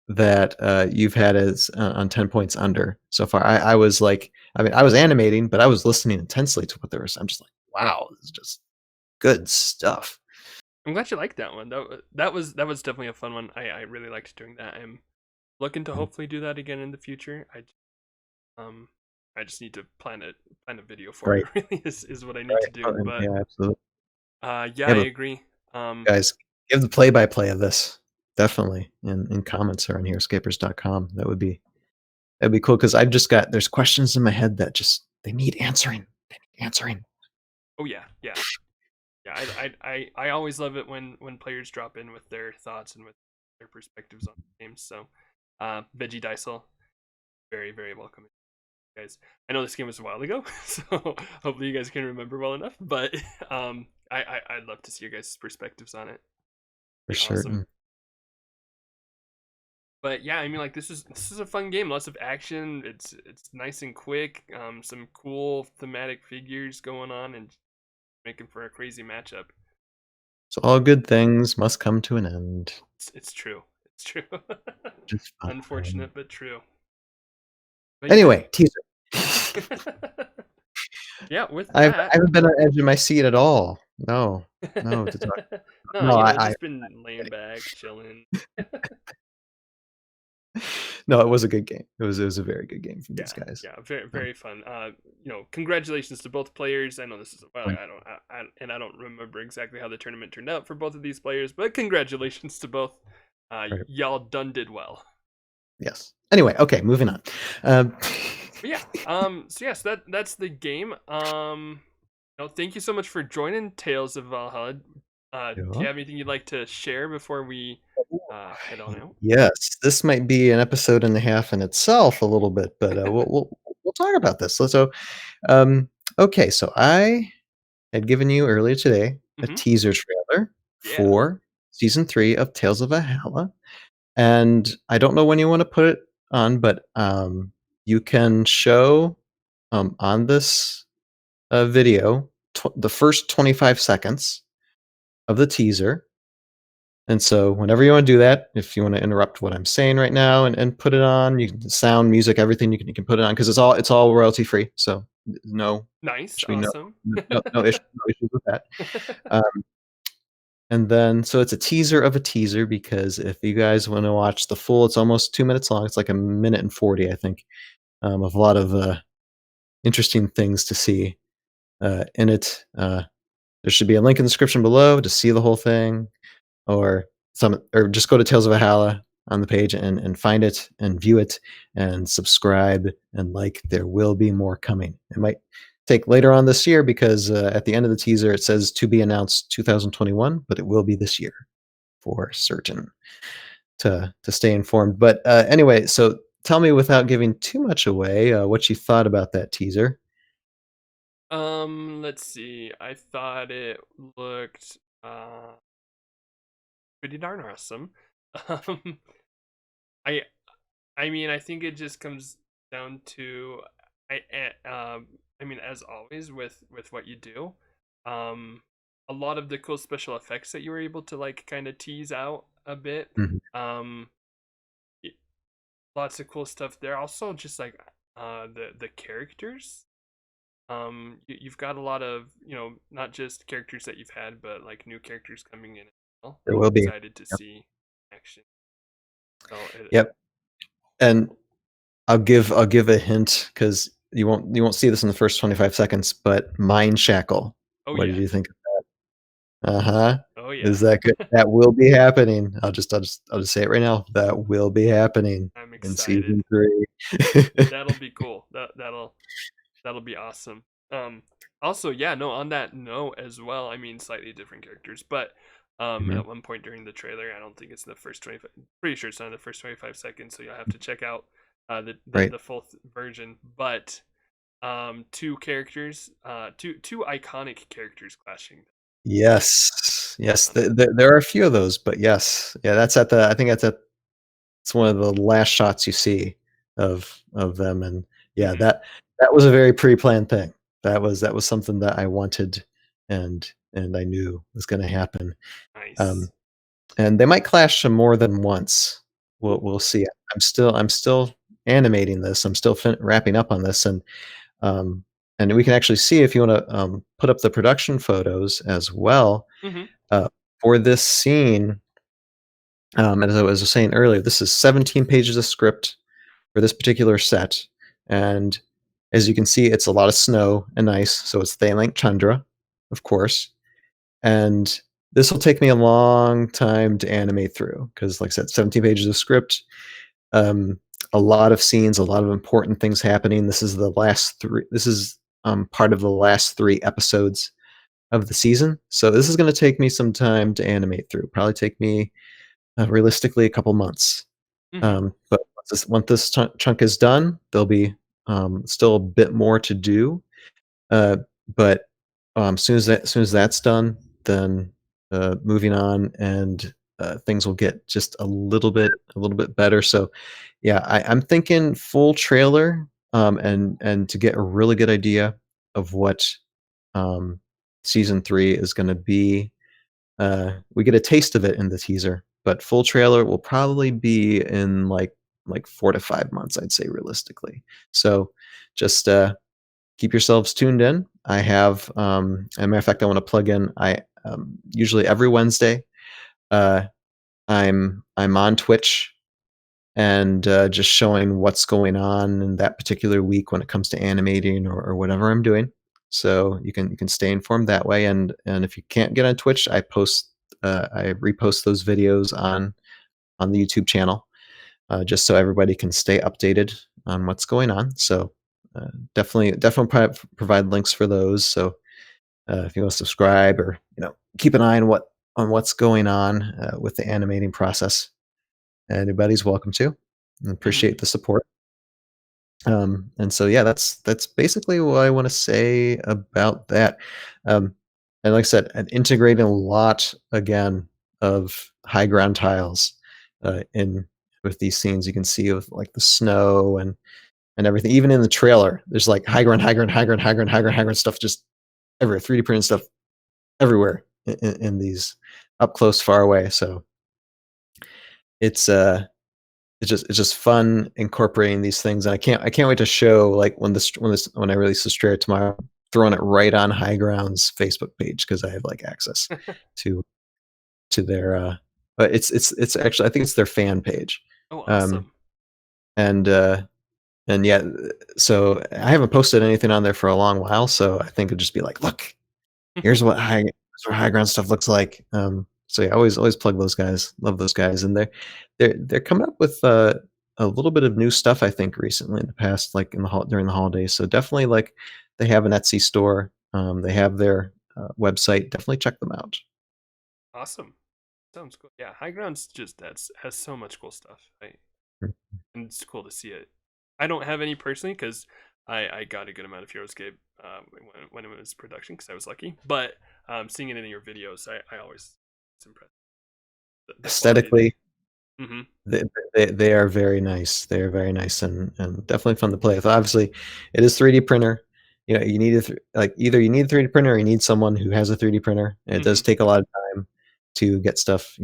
that you've had as on 10 points under so far. I was like, I mean, I was animating, but I was listening intensely to what they were saying. I'm just like, wow, this is just good stuff. I'm glad you liked that one. That was definitely a fun one. I really liked doing that. I'm looking to Mhm. hopefully do that again in the future. Um I just need to plan a video for it. Right, Really is what I need right. to do. Oh, and But yeah, absolutely. yeah, Yeah, I but agree. guys, give the play-by-play of this definitely in comments or on heroescapers.com. That'd be cool because I've just got there's questions in my head that just they need answering. They need answering. Oh yeah, yeah. Yeah, I always love it when players drop in with their thoughts and with their perspectives on games. So, Veggie Dysel, very very welcome, guys. I know this game was a while ago, so hopefully you guys can remember well enough. But I'd love to see your guys' perspectives on it. For Be awesome. certain. But yeah, I mean, like this is a fun game. Lots of action. It's nice and quick. Some cool thematic figures going on and making for a crazy matchup. So all good things must come to an end. It's true. It's true. Just fine. Unfortunate, but true. But yeah. Anyway, teaser. Yeah, with that. I haven't been on edge of my seat at all. No, no, to talk. No, No, just been laying back, chilling. no, it was a good game. It was a very good game from these Yeah, guys. yeah, very Um, very fun. Congratulations to both players. I know this is well, I don't remember exactly how the tournament turned out for both of these players, but congratulations to both. right. Y'all done did well. Yes. Anyway, okay, moving on. Um, But yeah, so yes, that's the game. Thank you so much for joining Tales of Valhalla. Do you yeah. have anything you'd like to share before we head on out? Yes, this might be an episode and a half in itself a little bit, but we'll talk about this. So, um, okay, so I had given you earlier today a Hmm. teaser trailer Yeah, for season 3 of Tales of Valhalla, and I don't know when you want to put it on, but you can show on this video the first 25 seconds of the teaser. And so whenever you want to do that, if you want to interrupt what I'm saying right now and put it on, you can sound, music, everything you can put it on because it's all royalty free. So no, nice, should be awesome. no issues with that. Um, and then so it's a teaser of a teaser because if you guys want to watch the full, it's almost 2 minutes long. It's like a minute and 40, I think, of a lot of interesting things to see in it. There should be a link in the description below to see the whole thing or just go to Tales of Valhalla on the page and find it and view it and subscribe and like. There will be more coming. It might take later on this year because at the end of the teaser it says to be announced 2021, but it will be this year for certain. to stay informed. But anyway, so tell me without giving too much away, what you thought about that teaser. Let's see. I thought it looked pretty darn awesome. Um, I I mean, I think it just comes down to I mean, as always with what you do, um, a lot of the cool special effects that you were able to like kind of tease out a bit. Mhm. Um, y- Lots of cool stuff there. Also, just like the characters. You've got a lot of not just characters that you've had, but like new characters coming in as well. There I'm will be. excited to Yep. see action. So Yep. And I'll give a hint because you won't see this in the first 25 seconds, but Mind Shackle. oh What did yeah, you think? Uh-huh. oh yeah. Is that good? That will be happening. I'll just say it right now. That will be happening I'm in excited. season 3. That'll be cool. That'll be awesome. Also, yeah, no, on that note as well, I mean slightly different characters, but Mhm. at one point during the trailer, I don't think it's in the first 25, pretty sure it's not in the first 25 seconds, so you'll have to check out Right. the full version, but two characters, two iconic characters clashing. Yes. Yes. Um, There are a few of those, but yes. Yeah, that's at the I think that's at it's one of the last shots you see of them, and yeah, mhm, that was a very pre-planned thing. That was something that I wanted and I knew was gonna happen. nice. Um, and they might clash some more than once. We'll Ooh. we'll see. I'm still animating this. I'm still wrapping up on this, um, and we can actually see if you wanna, put up the production photos as well, Mhm. uh, for this scene. As I was saying earlier, this is 17 pages of script for this particular set, and as you can see, it's a lot of snow and ice, so it's Thailand tundra, of course, and this will take me a long time to animate through because, like I said, 17 pages of script, um, a lot of scenes, a lot of important things happening. This is the last 3 this is, part of the last 3 episodes of the season, so this is gonna take me some time to animate through, probably take me, realistically, a couple months. Mhm. But once this chunk is done, there'll be, still a bit more to do, uh, but, soon as that's done, then, moving on and, things will get just a little bit better, so, yeah, I'm thinking full trailer, and to get a really good idea of what, um, season 3 is gonna be. We get a taste of it in the teaser, but full trailer will probably be in like 4 to 5 months, I'd say realistically. So just keep yourselves tuned in. I have, as a matter of fact, I want to plug in. I usually every Wednesday, uh, I'm on Twitch and just showing what's going on in that particular week when it comes to animating or whatever I'm doing. So you can stay informed that way. And if you can't get on Twitch, I repost those videos on the YouTube channel, just so everybody can stay updated on what's going on. So definitely provide links for those. So if you want to subscribe or keep an eye on what's going on with the animating process, anybody's welcome to. And Mhm. appreciate the support. And so yeah, that's basically what I want to say about that. Um, and like I said, and integrating a lot again of high ground tiles in with these scenes. You can see with like the snow and everything. Even in the trailer, there's like high ground, high ground, high ground, high ground, high ground, high ground stuff just everywhere. 3D printed stuff everywhere in these up close, far away. So it's it's just fun incorporating these things, and I can't wait to show like when I release this trailer tomorrow, throwing it right on High Ground's Facebook page because I have like access to their but it's actually I think it's their fan page, Oh, um awesome. and yeah, so I haven't posted anything on there for a long while, so I think it'd just be like, look, here's what high ground stuff looks like. So yeah, always plug those guys. Love those guys, and they're coming up with a little bit of new stuff. I think recently in the past, like during the holidays. So definitely like they have an Etsy store. They have their website. Definitely check them out. Awesome. Sounds cool. Yeah, High Ground's just has so much cool stuff. And it's cool to see it. I don't have any personally because I got a good amount of Heroscape when it was production because I was lucky. But seeing it in your videos, I always it's impressed the quality there. Aesthetically, Mm-hmm. they are very nice. They are very nice and definitely fun to play with. Obviously, it is 3D printer. You know, you need like either you need a 3D printer or you need someone who has a 3D printer. And it Mm-hmm. does take a lot of time to get stuff,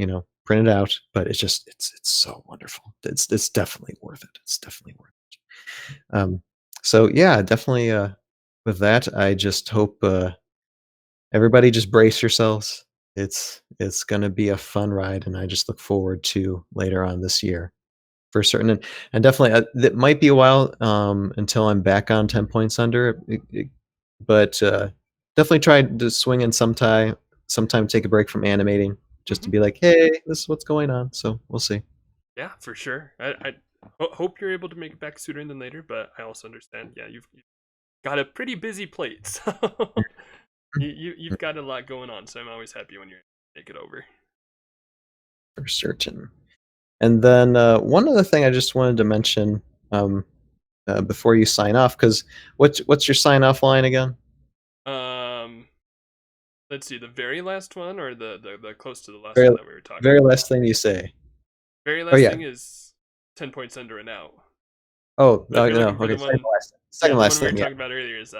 printed out, but it's so wonderful. It's definitely worth it. It's definitely worth it. So yeah, definitely with that, I just hope everybody just brace yourselves. It's gonna be a fun ride, and I just look forward to later on this year for certain. And definitely, it might be a while until I'm back on 10 points under. But definitely try to swing in sometime take a break from animating just Mm-hmm. to be like, hey, this is what's going on. So we'll see. Yeah, for sure. I hope you're able to make it back sooner than later, but I also understand. Yeah, you've got a pretty busy plate, so you've got a lot going on. So I'm always happy when you make it over. For certain. And then one other thing I just wanted to mention um, before you sign off, because what's your sign off line again? Um, let's see, the very last one or the close to the last Very one that we were talking very about. last thing you say. Very Oh last yeah. thing is 10 points under and out. Oh But if you're no. looking for Okay. the Second one, to last thing. yeah, Second to the one last we were thing. Yeah. talking about earlier is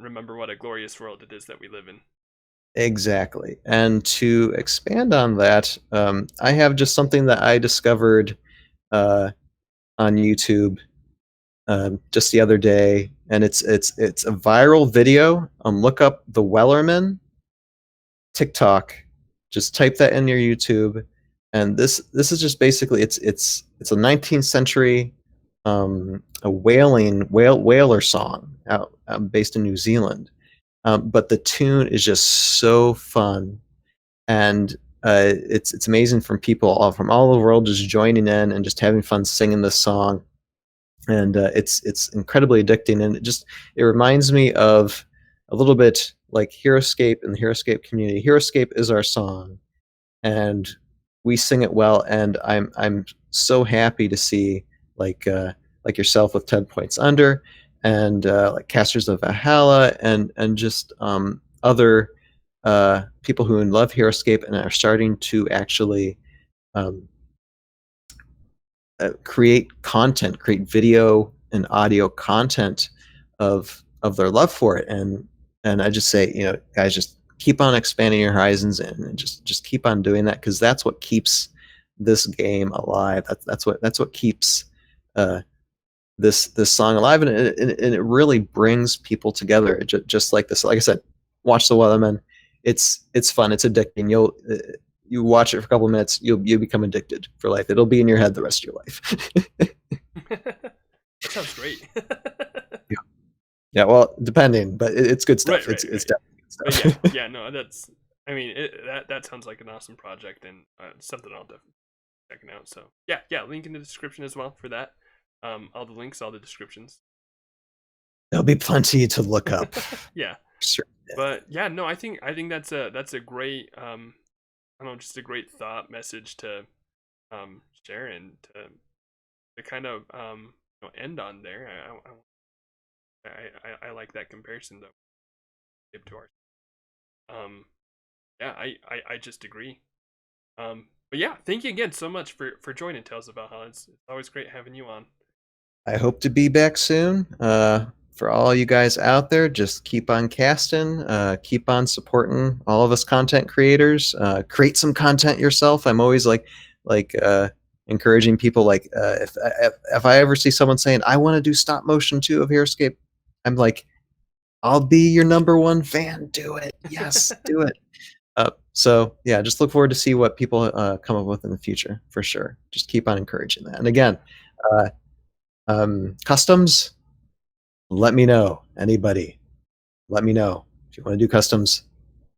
remember what a glorious world it is that we live in. Exactly. And to expand on that, I have just something that I discovered uh, on YouTube just the other day, and it's a viral video. Look up the Wellerman TikTok. Just type that in your YouTube, and this is just basically it's a 19th century a whaler song out based in New Zealand. But the tune is just so fun, and it's amazing from people from all over the world just joining in and just having fun singing this song, and it's incredibly addicting, and it reminds me of a little bit like Heroscape and the Heroscape community. Heroscape is our song, and we sing it well, and I'm so happy to see like yourself with 10 points under, and like Casters of Valhalla, and just other people who love Heroscape and are starting to actually um, create video and audio content of their love for it, and I just say, guys, just keep on expanding your horizons, and just keep on doing that, because that's what keeps this game alive. That's what keeps uh, this song alive, and it really brings people together. Just like this, like I said, watch the Weatherman. It's fun. It's addicting. You watch it for a couple of minutes, you become addicted for life. It'll be in your head the rest of your life. That sounds great. Yeah. Yeah, well, depending, but it's good Right, stuff. It's right, it's right. definitely But good stuff. yeah, no, that's. I mean, that sounds like an awesome project and something I'll definitely check it out. So yeah, link in the description as well for that. All the links, all the descriptions. There'll be plenty to look up. Yeah, Sure. but yeah, no, I think that's a great I don't know, just a great thought message to share and to kind of end on there. I like that comparison though. Give to our yeah, I just agree. But yeah, thank you again so much for joining Tales of Valhalla. It's always great having you on. I hope to be back soon. For all you guys out there, just keep on casting, keep on supporting all of us content creators. Create some content yourself. I'm always like encouraging people. Like if I ever see someone saying I want to do stop motion too of Heroscape, I'm like, I'll be your number one fan. Do it. Yes, do it. So yeah, just look forward to see what people come up with in the future for sure. Just keep on encouraging that. And again, uh, customs, let me know. Anybody, let me know. If you want to do customs,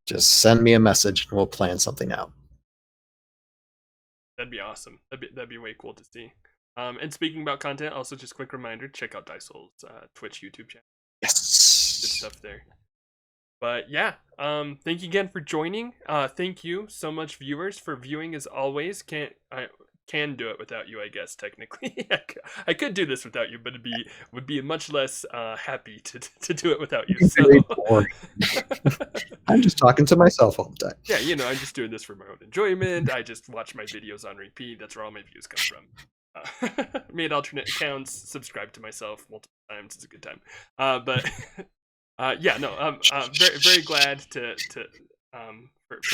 just send me a message and we'll plan something out. That'd be awesome. That'd be way cool to see. And speaking about content, also just quick reminder: check out Dysole's Twitch, YouTube channel. Good Yes. stuff there. But yeah, thank you again for joining. Thank you so much, viewers, for viewing as always. I can do it without you, I guess technically. I could do this without you, but would be much less happy to do it without you. So Very boring. I'm just talking to myself all the time. yeah, I'm just doing this for my own enjoyment. I just watch my videos on repeat. That's where all my views come from. Made alternate accounts, subscribed to myself multiple times. It's a good time. But yeah, no, I'm very very glad for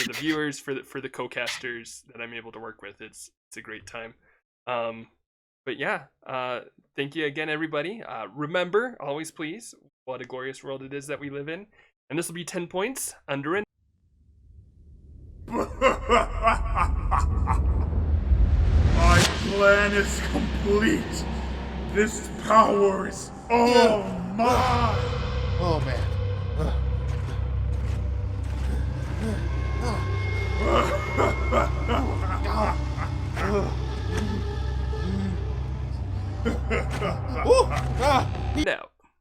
the viewers, for the co-casters that I'm able to work with. It's a great time. But yeah, thank you again, everybody. Remember, always please, what a glorious world it is that we live in. And this will be 10 points under an. My plan is complete. This power is all mine. Oh man.